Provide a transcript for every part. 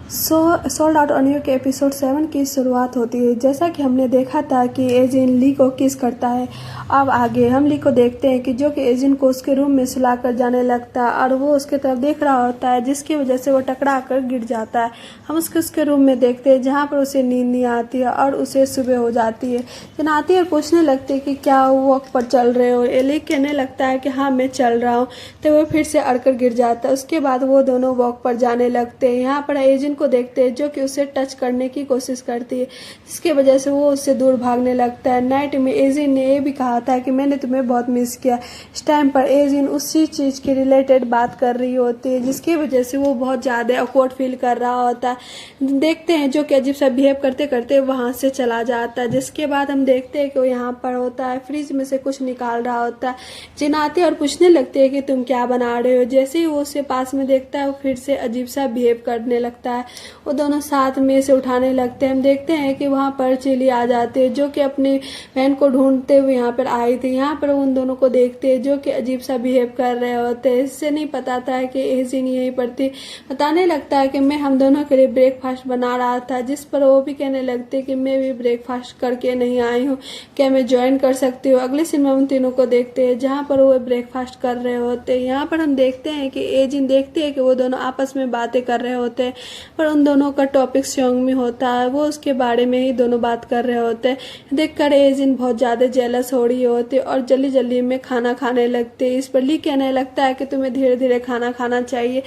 Sold out ऑनियो के episode 7 की शुरुआत होती है। जैसा कि हमने देखा था कि एजिन ली को किस करता है। अब आगे हम ली को देखते हैं कि जो कि एजिन को उसके रूम में सुलाकर जाने लगता है और वो उसके तरफ देख रहा होता है, जिसकी वजह से वो टकरा कर गिर जाता है। हम उसके रूम में देखते हैं जहाँ पर उसे नींद नहीं आती है और उसे सुबह हो जाती है। जन आती है और पूछने लगती है कि क्या वॉक पर चल रहे हो। एली कहने लगता है कि हाँ मैं चल रहा हूँ, तो वो फिर से अड़कर गिर जाता है। उसके बाद वो दोनों वॉक पर जाने लगते हैं। यहाँ पर एजिन को देखते हैं जो कि उसे टच करने की कोशिश करती है, जिसकी वजह से वो उससे दूर भागने लगता है। नाइट में एजिन ने ये भी कहा था कि मैंने तुम्हें बहुत मिस किया। इस टाइम पर एजिन उसी चीज़ के रिलेटेड बात कर रही होती है, जिसकी वजह से वो बहुत ज़्यादा ऑकवर्ड फील कर रहा होता है। देखते हैं जो कि अजीब सा बिहेव करते करते वहाँ से चला जाता है। जिसके बाद हम देखते हैं कि वो यहाँ पर होता है, फ्रिज में से कुछ निकाल रहा होता है। जिन आती है और पूछने लगती है कि तुम क्या बना रहे हो। जैसे ही वो उसके पास में देखता है वो फिर से अजीब सा बिहेव करने लगता है। वो दोनों साथ में से उठाने लगते हैं। हम देखते हैं कि वहाँ पर चिली आ जाती है, जो कि अपनी बहन को ढूंढते हुए यहाँ पर आई थी। यहाँ पर उन दोनों को देखते हैं जो कि अजीब सा बिहेव कर रहे होते हैं। इससे नहीं पता था कि एजिन यहीं पर थी। बताने लगता है कि मैं हम दोनों के लिए ब्रेकफास्ट बना रहा था, जिस पर वो भी कहने लगते कि मैं भी ब्रेकफास्ट करके नहीं आई हूँ, क्या मैं ज्वाइन कर सकती हूँ। अगले सीन में उन तीनों को देखते हैं जहाँ पर वो ब्रेकफास्ट कर रहे होते हैं। यहाँ पर हम देखते हैं कि एजिन देखती है कि वो दोनों आपस में बातें कर रहे होते हैं, पर उन दोनों का टॉपिक सॉन्ग में होता है। वो उसके बारे में ही दोनों बात कर रहे होते हैं। देखकर एजिन बहुत ज़्यादा जेलस हो रही होती है और जल्दी जल्दी में खाना खाने लगते हैं। इस पर ली कहने लगता है कि तुम्हें धीरे धीरे खाना खाना चाहिए।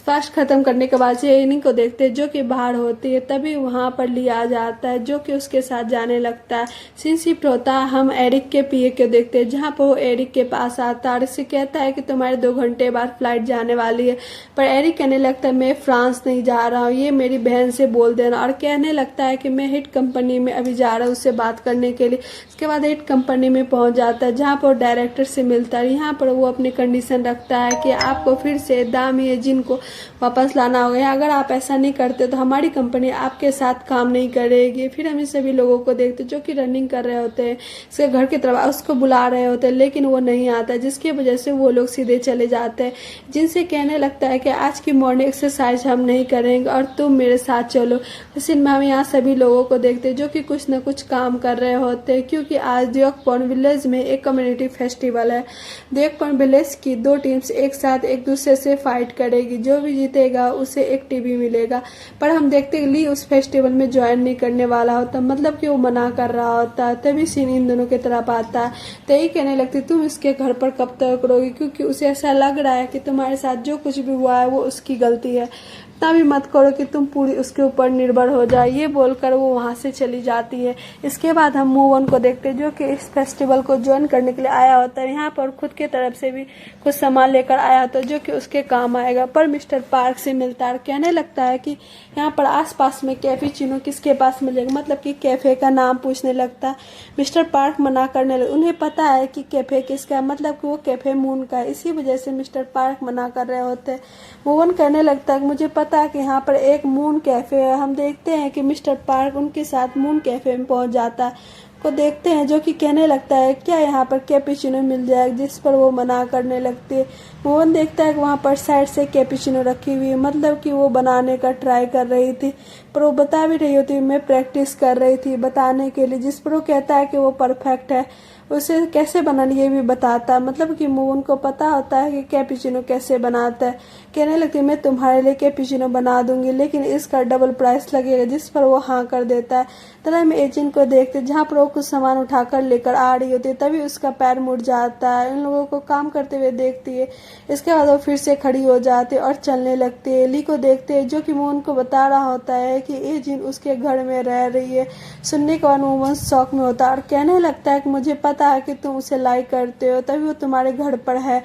फास्ट खत्म करने के बाद से इन्हीं को देखते हैं जो कि बाहर होती है। तभी वहाँ पर ली आ जाता है, जो कि उसके साथ जाने लगता है। सीन शिफ्ट होता है, हम एरिक के पीए के देखते हैं जहाँ पर वो एरिक के पास आता है और इससे कहता है कि तुम्हारे 2 घंटे बाद फ्लाइट जाने वाली है। पर एरिक कहने लगता है मैं फ्रांस नहीं जा रहा हूँ, ये मेरी बहन से बोल देना। और कहने लगता है कि मैं हिट कंपनी में अभी जा रहा हूँ उससे बात करने के लिए। उसके बाद हिट कंपनी में पहुँच जाता है जहाँ पर डायरेक्टर से मिलता है। यहाँ पर वो अपनी कंडीशन रखता है कि आपको फिर से दामी एजिन को वापस लाना होगा। अगर आप ऐसा नहीं करते तो हमारी कंपनी आपके साथ काम नहीं करेगी। फिर हम इस सभी लोगों को देखते जो कि रनिंग कर रहे होते हैं, उसके घर की तरफ उसको बुला रहे होते हैं, लेकिन वो नहीं आता, जिसकी वजह से वो लोग सीधे चले जाते हैं। जिनसे कहने लगता है कि आज की मॉर्निंग एक्सरसाइज हम नहीं करेंगे और तुम मेरे साथ चलो। इस में हम यहाँ सभी लोगों को देखते हैं जो कि कुछ न कुछ काम कर रहे होते हैं, क्योंकि आज द्योकपॉन विलेज में एक कम्युनिटी फेस्टिवल है। द्योकपॉन विलेज की 2 टीम्स एक साथ एक दूसरे से फाइट करेगी। जो भी जीतेगा उसे एक टीवी मिलेगा। पर हम देखते हैं ली उस फेस्टिवल में ज्वाइन नहीं करने वाला होता, मतलब कि वो मना कर रहा होता है। तभी सीन इन दोनों की तरफ आता है, तो यही कहने लगती तुम इसके घर पर कब तक रहोगी, क्योंकि उसे ऐसा लग रहा है कि तुम्हारे साथ जो कुछ भी हुआ है वो उसकी गलती है। इतना भी मत करो कि तुम पूरी उसके ऊपर निर्भर हो जाए। ये बोलकर वो वहाँ से चली जाती है। इसके बाद हम मूव ऑन को देखते हैं जो कि इस फेस्टिवल को ज्वाइन करने के लिए आया होता है। यहाँ पर खुद के तरफ से भी कुछ सामान लेकर आया होता है जो कि उसके काम आएगा। पर मिस्टर पार्क से मिलता है, कहने लगता है कि यहाँ पर आसपास में कैफेचिनो किसके पास मिलेगा, मतलब कि कैफे का नाम पूछने लगता है। मिस्टर पार्क मना करने लगे। उन्हें पता है कि कैफे किसका है, मतलब कि वो कैफे मून का है। इसी वजह से मिस्टर पार्क मना कर रहे होते हैं। मूवन कहने लगता है कि मुझे पता है कि यहाँ पर एक मून कैफे है। हम देखते हैं कि मिस्टर पार्क उनके साथ मून कैफे में पहुंच जाता है। को देखते हैं जो कि कहने लगता है क्या यहाँ पर कैपेचिनो मिल जाएगा, जिस पर वो मना करने लगती है। मोहन देखता है कि वहाँ पर साइड से कैपेचिनो रखी हुई है, मतलब कि वो बनाने का ट्राई कर रही थी, पर वो बता भी रही होती मैं प्रैक्टिस कर रही थी बताने के लिए। जिस पर वो कहता है कि वो परफेक्ट है, उसे कैसे बनानी ये भी बताता है, मतलब कि मोहन को पता होता है कि कैपेचिनो कैसे बनाता है। कहने लगती है मैं तुम्हारे लिए कैपेचिनो बना दूंगी, लेकिन इसका डबल प्राइस लगेगा, जिस पर वो हाँ कर देता है। तरह में एजेंट को देखते जहाँ पर वो कुछ सामान उठाकर लेकर आ रही होती है, तभी उसका पैर मुड़ जाता है। इन लोगों को काम करते हुए देखती है। इसके बाद वो फिर से खड़ी हो जाती है और चलने लगती है। ली को देखते है जो कि मोहन को बता रहा होता है कि एजिन उसके घर में रह रही है। सुनने के बाद मोहन शौक में होता है और कहने लगता है कि मुझे पता है कि तुम उसे लाइक करते हो, तभी वो तुम्हारे घर पर है।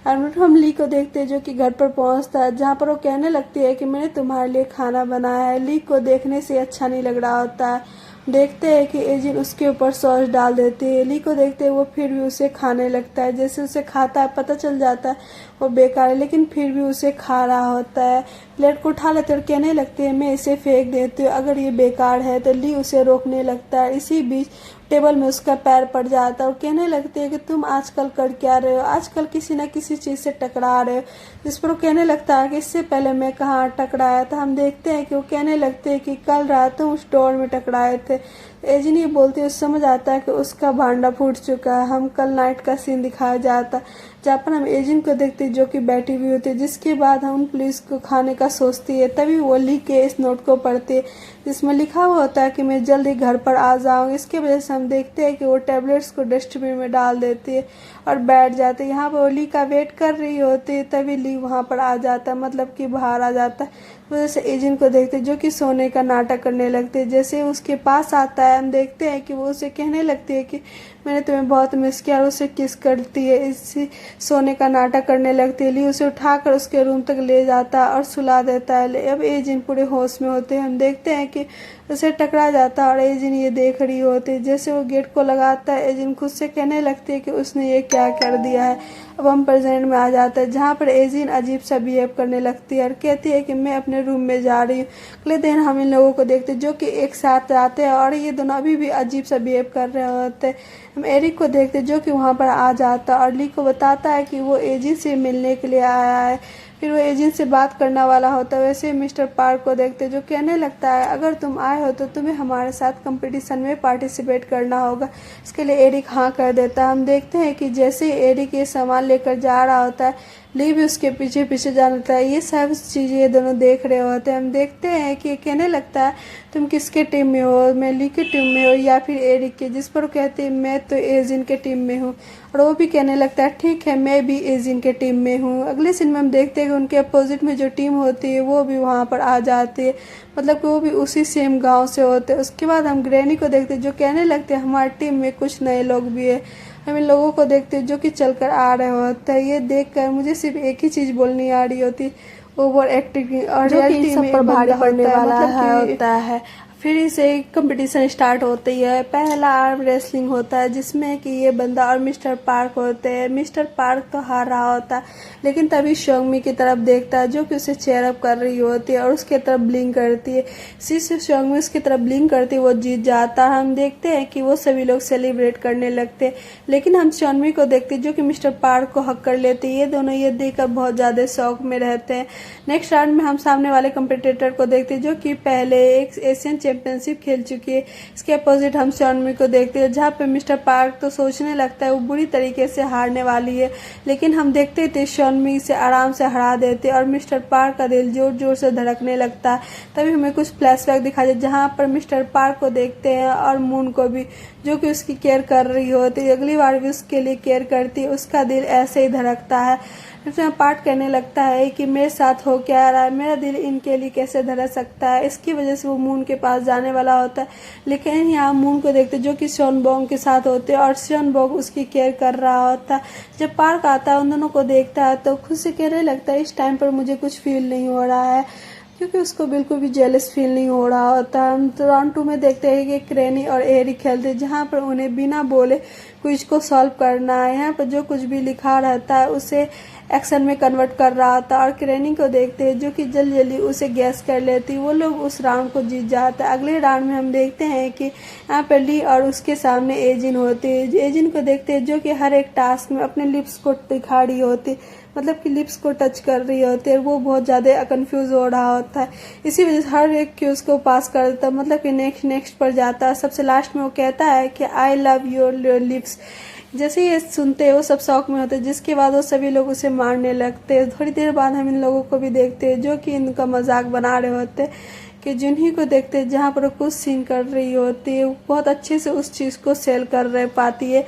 और हम ली को देखते हैं जो कि घर पर पहुंचता है, जहाँ पर वो कहने लगती है कि मैंने तुम्हारे लिए खाना बनाया है। ली को देखने से अच्छा नहीं लग रहा होता है। देखते हैं कि एजिन उसके ऊपर सॉस डाल देती है। ली को देखते हैं वो फिर भी उसे खाने लगता है। जैसे उसे खाता है पता चल जाता है वो बेकार है, लेकिन फिर भी उसे खा रहा होता है। प्लेट को उठा लेते और कहने लगते हैं मैं इसे फेंक देती हूँ अगर ये बेकार है। तो ली उसे रोकने लगता है। इसी बीच टेबल में उसका पैर पड़ जाता है और कहने लगते हैं कि तुम आजकल कर क्या रहे हो, आजकल किसी न किसी चीज़ से टकरा रहे हो। जिस पर वो कहने लगता है कि इससे पहले मैं कहाँ टकराया था। हम देखते हैं कि वो कहने लगते हैं कि कल रात तुम उस डोर में टकराए थे। एजिन ये बोलती है, समझ आता है कि उसका भांडा फूट चुका है। हम कल नाइट का सीन दिखाया जाता जहाँ पर हम एजिन को देखते जो कि बैठी हुई होती है, जिसके बाद हम पुलिस को खाने का सोचती है। तभी वो लिख के इस नोट को पढ़ती है जिसमें लिखा हुआ होता है कि मैं जल्दी घर पर आ जाऊंगी। इसके वजह से हम देखते हैं कि वो टैबलेट्स को डस्टबिन में डाल देती है और बैठ जाती है। यहाँ पर वो ली का वेट कर रही होती है, तभी ली वहाँ पर आ जाता है, मतलब कि बाहर आ जाता है। वजह से एजिन को देखते जो कि सोने का नाटक करने लगते हैं। जैसे उसके पास आता है हम देखते हैं कि वो उसे कहने लगती है कि मैंने तुम्हें बहुत मिस किया और उसे किस करती है, इसी सोने का नाटक करने लगती है। ली उसे उठाकर उसके रूम तक ले जाता है और सुला देता है। अब एजिन पूरे होश में होते हैं। हम देखते हैं कि उसे टकरा जाता है और एजिन ये देख रही होती है। जैसे वो गेट को लगाता है एजिन खुद से कहने लगती है कि उसने ये क्या कर दिया है। अब हम प्रेजेंट में आ जाता है जहाँ पर एजिन अजीब सा बिहेव करने लगती है और कहती है कि मैं अपने रूम में जा रही हूँ। अगले दिन हम इन लोगों को देखते जो कि एक साथ आते हैं और ये दोनों अभी भी अजीब सा बिहेव कर रहे होते हैं। हम एरिक को देखते जो कि वहाँ पर आ जाता और ली को बताता है कि वो एजिन से मिलने के लिए आया है। फिर वो एजेंट से बात करने वाला होता है। वैसे मिस्टर पार्क को देखते जो कहने लगता है अगर तुम आए हो तो तुम्हें हमारे साथ कंपटीशन में पार्टिसिपेट करना होगा। इसके लिए एरिक हाँ कर देता है। हम देखते हैं कि जैसे एरिक ये सामान लेकर जा रहा होता है ली भी उसके पीछे पीछे जा लगता है। ये सब चीज़ें ये दोनों देख रहे होते हैं। हम देखते हैं कि कहने लगता है तुम किसके टीम में हो, मैं ली की टीम में हो या फिर एरिक के, जिस पर वो कहते हैं मैं तो एजिन के टीम में हूँ। और वो भी कहने लगता है ठीक है मैं भी एजिन के टीम में हूँ। अगले सीन में हम देखते हैं कि उनके अपोजिट में जो टीम होती है वो भी वहाँ पर आ जाती है, मतलब कि वो भी उसी सेम गांव से होते हैं। उसके बाद हम ग्रैनी को देखते हैं जो कहने लगते हैं हमारी टीम में कुछ नए लोग भी है। हम इन लोगों को देखते हैं जो कि चलकर आ रहे होते हैं। ये देखकर मुझे सिर्फ एक ही चीज़ बोलनी आ रही होती, ओवर एक्टिंग और रियलिटी में सब पर भारी पड़ने वाला होता है। फिर इसे कंपटीशन स्टार्ट होती है। पहला आर्म रेसलिंग होता है जिसमें कि ये बंदा और मिस्टर पार्क होते हैं। मिस्टर पार्क तो हार रहा होता है, लेकिन तभी शोंगमी की तरफ देखता है जो कि उसे चेयर अप कर रही होती है और उसके तरफ ब्लिंक करती है। इसी से शोंगमी उसकी तरफ ब्लिंक करती है, वो जीत जाता है। हम देखते हैं कि वो सभी लोग सेलिब्रेट करने लगते हैं, लेकिन हम शोंगमी को देखते हैं जो कि मिस्टर पार्क को हक कर लेती है। ये दोनों ये देखकर बहुत ज़्यादा शौक में रहते हैं। नेक्स्ट राउंड में हम सामने वाले कंपटीटर को देखते हैं जो कि पहले एक एशियन चैंपियनशिप खेल चुकी है। इसके अपोजिट हम शोंगमी को देखते हैं जहाँ पे मिस्टर पार्क तो सोचने लगता है वो बुरी तरीके से हारने वाली है, लेकिन हम देखते थे शोंगमी से आराम से हरा देते और मिस्टर पार्क का दिल जोर जोर से धड़कने लगता है। तभी हमें कुछ फ्लैशबैक दिखाई दे जहाँ पर मिस्टर पार्क को देखते हैं और मून को भी जो कि उसकी केयर कर रही होती है। अगली बार भी उसके लिए केयर करती है, उसका दिल ऐसे ही धड़कता है। इसमें पार्ट करने लगता है कि मेरे साथ हो क्या रहा है, मेरा दिल इनके लिए कैसे धड़क सकता है। इसकी वजह से वो मून के पास जाने वाला होता है, लेकिन यहाँ मून को देखते जो कि शॉनबोंग के साथ होते हैं और शॉनबोंग उसकी केयर कर रहा होता है। जब पार्क आता है उन दोनों को देखता है तो खुद से कहने लगता है इस टाइम पर मुझे कुछ फील नहीं हो रहा है, क्योंकि उसको बिल्कुल भी जेलस फील नहीं हो रहा होता। हम तो राउंड 2 में देखते हैं कि क्रेनी और एरिक खेलते हैं जहाँ पर उन्हें बिना बोले क्विज को सॉल्व करना है। यहाँ पर जो कुछ भी लिखा रहता है उसे एक्शन में कन्वर्ट कर रहा था और क्रेनी को देखते हैं जो कि जल्दी जल्दी उसे गैस कर लेती। वो लोग उस राउंड को जीत जाता है। अगले राउंड में हम देखते हैं कि यहाँ पर ली और उसके सामने एजिन होती है। एजिन को देखते हैं जो कि हर एक टास्क में अपने लिप्स को दिखा रही होती, मतलब कि लिप्स को टच कर रही होती है। वो बहुत ज़्यादा कंफ्यूज हो रहा होता है, इसी वजह से हर एक क्यूज को पास कर देता है, मतलब कि नेक्स्ट पर जाता है। सबसे लास्ट में वो कहता है कि आई लव योर लिप्स। जैसे ये सुनते हैं वो सब शौक में होते हैं, जिसके बाद वो सभी लोग उसे मारने लगते हैं। थोड़ी देर बाद हम इन लोगों को भी देखते हैं जो कि इनका मजाक बना रहे होते हैं कि जिन्हीं को देखते हैं जहाँ पर वो कुछ सीन कर रही होती है बहुत अच्छे से उस चीज़ को सेल कर रहे पाती है।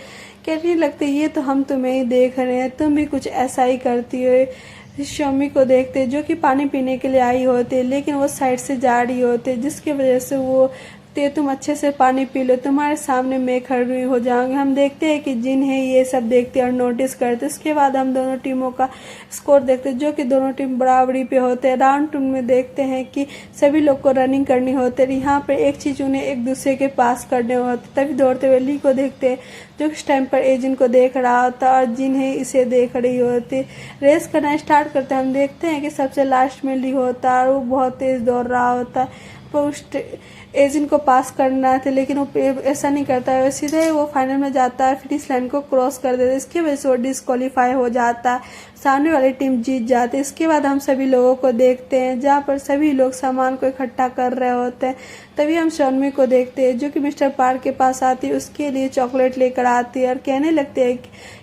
कहने लगते ये तो हम तुम्हें ही देख रहे हैं, तुम भी कुछ ऐसा ही करती हो। शमी को देखते जो कि पानी पीने के लिए आई होती है, लेकिन वो साइड से जा रही होती है जिसकी वजह से वो तुम अच्छे से पानी पी लो, तुम्हारे सामने मैं खड़ी हो जाऊंगी। हम देखते हैं कि जिन्हें ये सब देखते और नोटिस करते। उसके बाद हम दोनों टीमों का स्कोर देखते हैं जो कि दोनों टीम बराबरी पे होते हैं। राउंड 2 में देखते हैं कि सभी लोग को रनिंग करनी होती है। यहाँ पे एक चीज उन्हें एक दूसरे के पास करने होते, तभी दौड़ते हुए ली को देखते हैं जो इस टाइम पर एजेंट को देख रहा होता और जिन्हें इसे देख रही होती। रेस करना स्टार्ट करते हम देखते हैं कि सबसे लास्ट में ली होता है और वो बहुत तेज दौड़ रहा होता है। पर उस एजेंट को पास करना था, लेकिन वो ऐसा नहीं करता है, सीधे वो फाइनल में जाता है, फिनिश लाइन को क्रॉस कर देता है। इसकी वजह से वो डिस्क्वालीफाई हो जाता है, सामने वाली टीम जीत जाती है। इसके बाद हम सभी लोगों को देखते हैं जहाँ पर सभी लोग सामान को इकट्ठा कर रहे होते हैं। तभी हम शॉनमी को देखते हैं जो कि मिस्टर पार्क के पास आती है, उसके लिए चॉकलेट लेकर आती है और कहने लगते हैं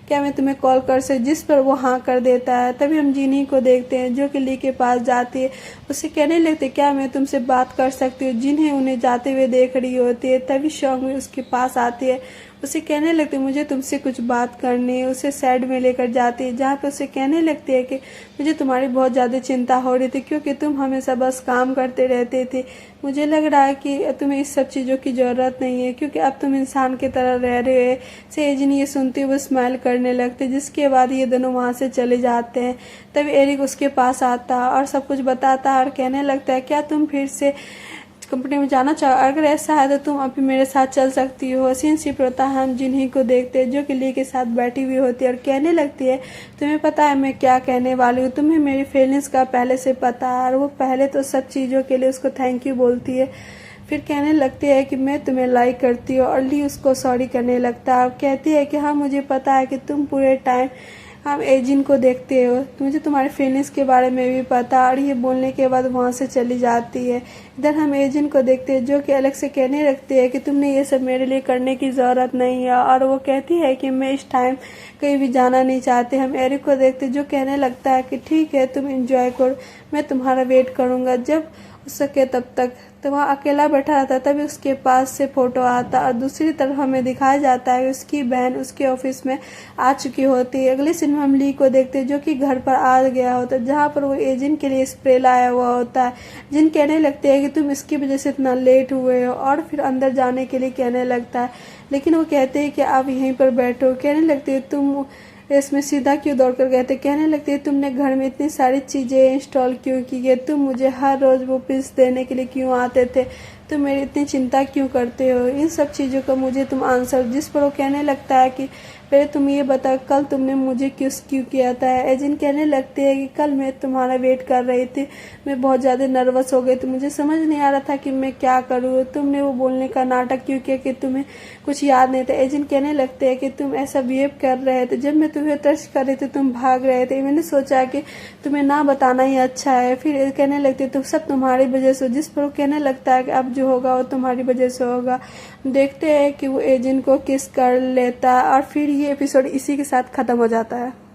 क्या मैं तुम्हें कॉल कर सकती, जिस पर वो हाँ कर देता है। तभी हम जीनी को देखते हैं जो कि ली के पास जाती है, उससे कहने लगते क्या मैं तुमसे बात कर सकती हूँ, जिन्हें उन्हें जाते हुए देख रही होती है। तभी शॉनमी उसके पास आती है, उसे कहने लगती है मुझे तुमसे कुछ बात करनी है। उसे साइड में लेकर जाती है जहाँ पे उसे कहने लगती है कि मुझे तुम्हारी बहुत ज़्यादा चिंता हो रही थी क्योंकि तुम हमेशा बस काम करते रहते थे। मुझे लग रहा है कि तुम्हें इस सब चीज़ों की ज़रूरत नहीं है क्योंकि अब तुम इंसान की तरह रह रहे हो। से एजिन ये सुनते हुए स्माइल करने लगते, जिसके बाद ये दोनों वहाँ से चले जाते हैं। तभी एरिक उसके पास आता है और सब कुछ बताता है और कहने लगता है क्या तुम फिर से कंपनी में जाना चाहो, अगर ऐसा है तो तुम अभी मेरे साथ चल सकती हो। सीनशिप होता है, हम जिन्हीं को देखते हैं जो कि ली के साथ बैठी हुई होती है और कहने लगती है तुम्हें पता है मैं क्या कहने वाली हूँ, तुम्हें मेरी फीलिंग्स का पहले से पता है। और वो पहले तो सब चीज़ों के लिए उसको थैंक यू बोलती है, फिर कहने लगती है कि मैं तुम्हें लाइक करती हूँ और ली उसको सॉरी करने लगता है और कहती है कि हाँ मुझे पता है कि तुम पूरे टाइम हम एजिन को देखते हो, मुझे तुम्हारे फीलिंग्स के बारे में भी पता। और ये बोलने के बाद वहाँ से चली जाती है। इधर हम एजिन को देखते हैं जो कि अलग से कहने लगती है कि तुमने ये सब मेरे लिए करने की ज़रूरत नहीं है, और वो कहती है कि मैं इस टाइम कहीं भी जाना नहीं चाहती। हम एरिक को देखते जो कहने लगता है कि ठीक है तुम एंजॉय करो, मैं तुम्हारा वेट करूँगा। जब हो सके तब तक तो वह अकेला बैठा रहता, तभी उसके पास से फोटो आता और दूसरी तरफ हमें दिखाया जाता है उसकी बहन उसके ऑफिस में आ चुकी होती है। अगले सीन में हम ली को देखते हैं जो कि घर पर आ गया होता है, जहाँ पर वो एजेंट के लिए स्प्रे लाया हुआ होता है। जिन कहने लगते हैं कि तुम इसकी वजह से इतना लेट हुए हो, और फिर अंदर जाने के लिए कहने लगता है, लेकिन वो कहते हैं कि आप यहीं पर बैठो। कहने लगते हैं तुम इसमें सीधा क्यों दौड़कर गए थे, कहने लगती है तुमने घर में इतनी सारी चीज़ें इंस्टॉल क्यों की है, तुम मुझे हर रोज़ वो पिल्स देने के लिए क्यों आते थे, तुम मेरी इतनी चिंता क्यों करते हो, इन सब चीज़ों का मुझे तुम आंसर। जिस पर वो कहने लगता है कि पहले तुम ये बता कल तुमने मुझे क्यों किया था। एजेंट कहने लगते हैं कि कल मैं तुम्हारा वेट कर रही थी, मैं बहुत ज़्यादा नर्वस हो गई थी, मुझे समझ नहीं आ रहा था कि मैं क्या करूँ, तुमने वो बोलने का नाटक क्यों किया कि तुम्हें कुछ याद नहीं था। एजेंट कहने लगते हैं कि तुम ऐसा बिहेव कर रहे थे, जब मैं तुम्हें टच कर रही थी तुम भाग रहे थे, मैंने सोचा कि तुम्हें ना बताना ही अच्छा है। फिर कहने लगते तो सब तुम्हारी वजह से, जिस पर वो कहने लगता है कि अब जो होगा वो तुम्हारी वजह से होगा। देखते हैं कि वो एजेंट को किस कर लेता है और फिर ये एपिसोड इसी के साथ ख़त्म हो जाता है।